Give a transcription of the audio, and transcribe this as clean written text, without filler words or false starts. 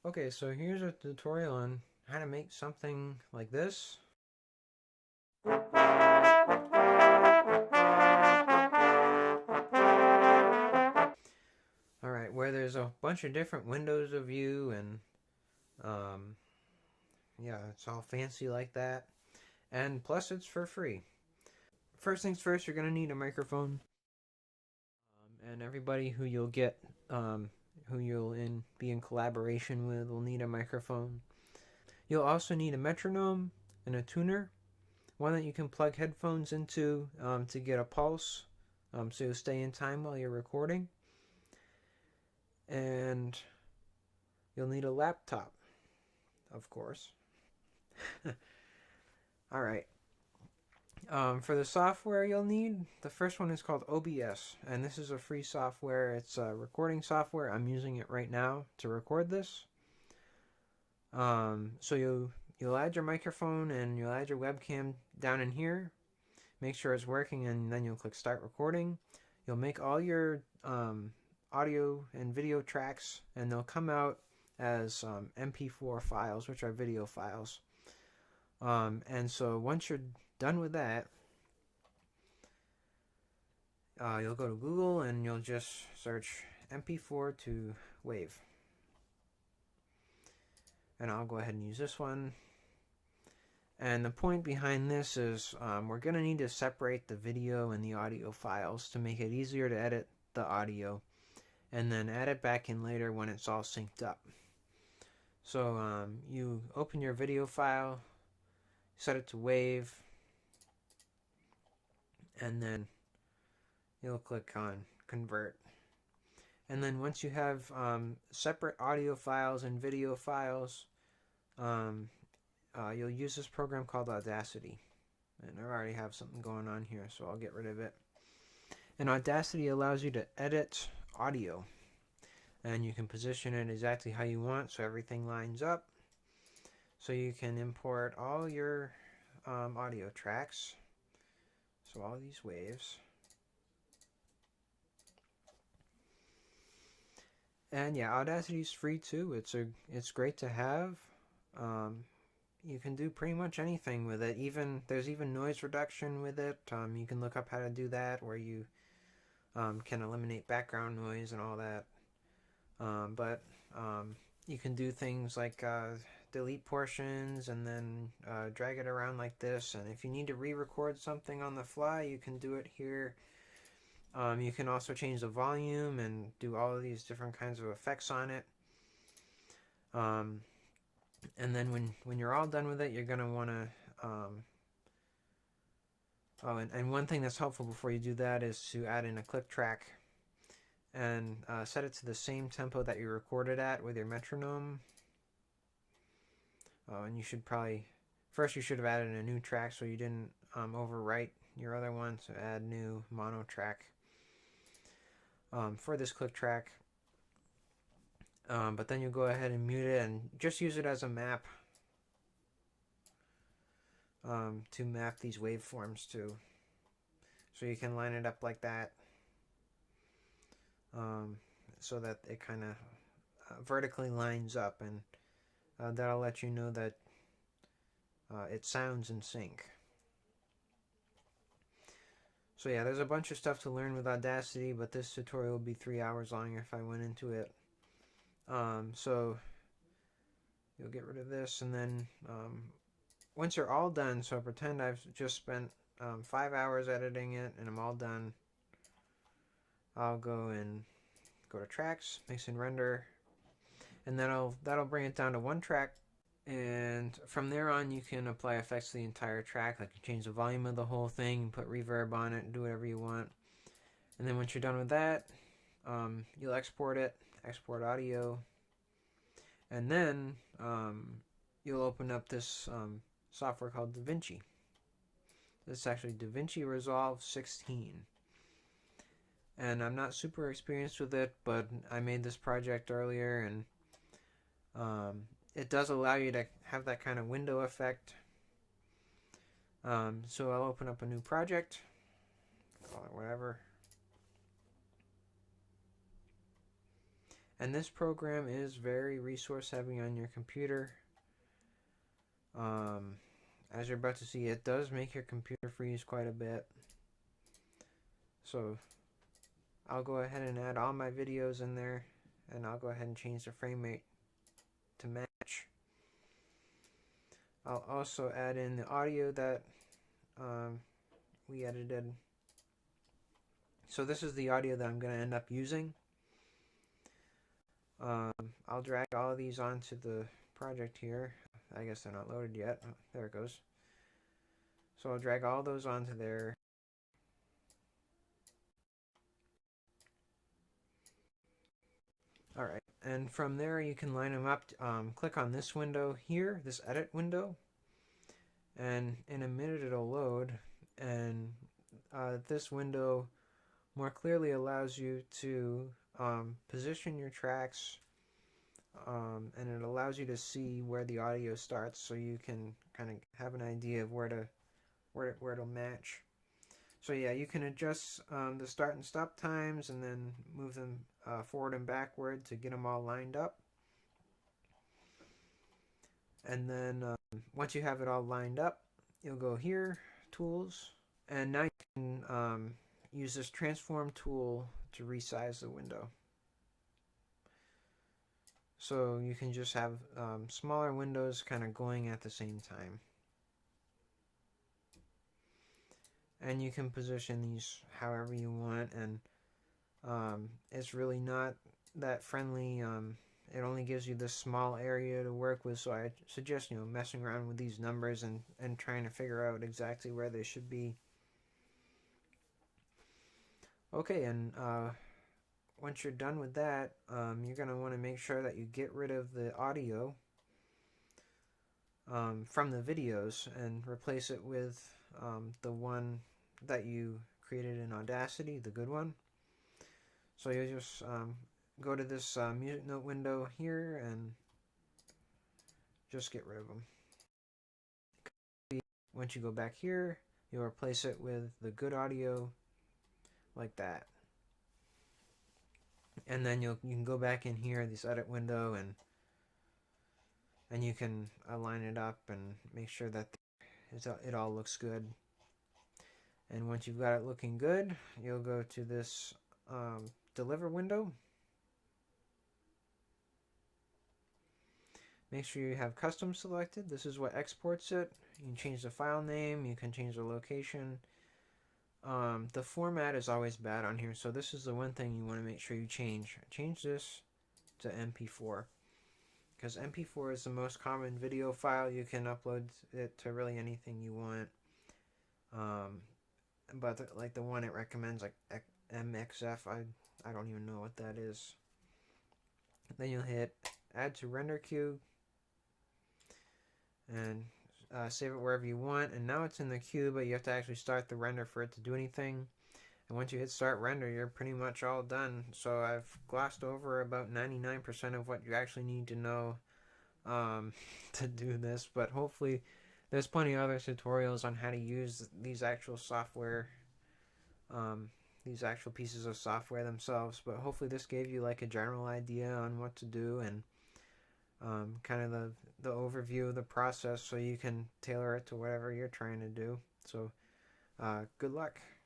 Okay, so here's a tutorial on how to make something like this. Alright, where there's a bunch of different windows of view and um, yeah, it's all fancy like that. And plus it's for free. First things first, you're going to need a microphone. And everybody who you'll get, who be in collaboration with will need a microphone. You'll also need a metronome and a tuner. One that you can plug headphones into to get a pulse, so you'll stay in time while you're recording. And you'll need a laptop, of course. All right. For the software you'll need, the first one is called OBS, and this is a free software. It's a recording software. I'm using it right now to record this. So you'll add your microphone and you'll add your webcam down in here. Make sure it's working, and then you'll click Start Recording. You'll make all your audio and video tracks, and they'll come out as MP4 files, which are video files. And so once you're done with that, you'll go to Google and you'll just search MP4 to WAV. And I'll go ahead and use this one. And the point behind this is we're going to need to separate the video and the audio files to make it easier to edit the audio and then add it back in later when it's all synced up. So you open your video file, set it to WAV, and then you'll click on Convert. And then once you have separate audio files and video files, you'll use this program called Audacity. And I already have something going on here, so I'll get rid of it. And Audacity allows you to edit audio. And you can position it exactly how you want so everything lines up. So you can import all your audio tracks. So all these waves. And yeah, Audacity is free too. It's great to have. You can do pretty much anything with it. There's even noise reduction with it. You can look up how to do that, where you can eliminate background noise and all that. But you can do things like delete portions and then drag it around like this. And if you need to re-record something on the fly, you can do it here. You can also change the volume and do all of these different kinds of effects on it. And then when you're all done with it, you're going to want to... and one thing that's helpful before you do that is to add in a click track and set it to the same tempo that you recorded at with your metronome. And you should probably... First, you should have added a new track so you didn't overwrite your other one. So add new mono track for this click track. But then you go ahead and mute it and just use it as a map to map these waveforms to. So you can line it up like that so that it kind of vertically lines up, and that'll let you know that it sounds in sync. So yeah, there's a bunch of stuff to learn with Audacity, but this tutorial will be 3 hours long if I went into it. So you'll get rid of this, and then once you're all done, so pretend I've just spent 5 hours editing it and I'm all done, I'll go to tracks, mix and render, and that'll bring it down to one track. And from there on, you can apply effects to the entire track, like you change the volume of the whole thing, put reverb on it, do whatever you want. And then once you're done with that, you'll export it, export audio, and then you'll open up this software called Davinci. This is actually Davinci Resolve 16. And I'm not super experienced with it, but I made this project earlier, and it does allow you to have that kind of window effect. So I'll open up a new project, call it whatever. And this program is very resource heavy on your computer. As you're about to see, it does make your computer freeze quite a bit. So I'll go ahead and add all my videos in there, and I'll go ahead and change the frame rate to match. I'll also add in the audio that we edited. So this is the audio that I'm going to end up using. I'll drag all of these onto the project here. I guess they're not loaded yet. Oh, there it goes. So I'll drag all those onto there. Alright, and from there you can line them up. Click on this window here, this edit window, and in a minute it'll load, and this window more clearly allows you to position your tracks, and it allows you to see where the audio starts, so you can kind of have an idea of where it'll match. So yeah, you can adjust the start and stop times, and then move them forward and backward to get them all lined up. And then once you have it all lined up, you'll go here, Tools, and now you can use this Transform tool to resize the window. So you can just have smaller windows kind of going at the same time. And you can position these however you want, and it's really not that friendly. It only gives you this small area to work with, so I suggest messing around with these numbers and trying to figure out exactly where they should be. Okay, and once you're done with that, you're going to want to make sure that you get rid of the audio from the videos and replace it with the one that you created in Audacity, the good one. So you just go to this music note window here and just get rid of them. Once you go back here, you'll replace it with the good audio like that. And then you can go back in here, this edit window, and you can align it up and make sure that it all looks good. And once you've got it looking good, you'll go to this deliver window. Make sure you have custom selected. This is what exports it. You can change the file name, you can change the location. The format is always bad on here, so this is the one thing you want to make sure you change. Change this to MP4, because MP4 is the most common video file. You can upload it to really anything you want. But like the one it recommends, like MXF, I don't even know what that is. Then you'll hit add to render queue and save it wherever you want. And now it's in the queue, but you have to actually start the render for it to do anything. And once you hit start render, you're pretty much all done. So I've glossed over about 99% of what you actually need to know to do this, but hopefully there's plenty of other tutorials on how to use these actual software, these actual pieces of software themselves. But hopefully this gave you like a general idea on what to do, and kind of the overview of the process, so you can tailor it to whatever you're trying to do. So good luck.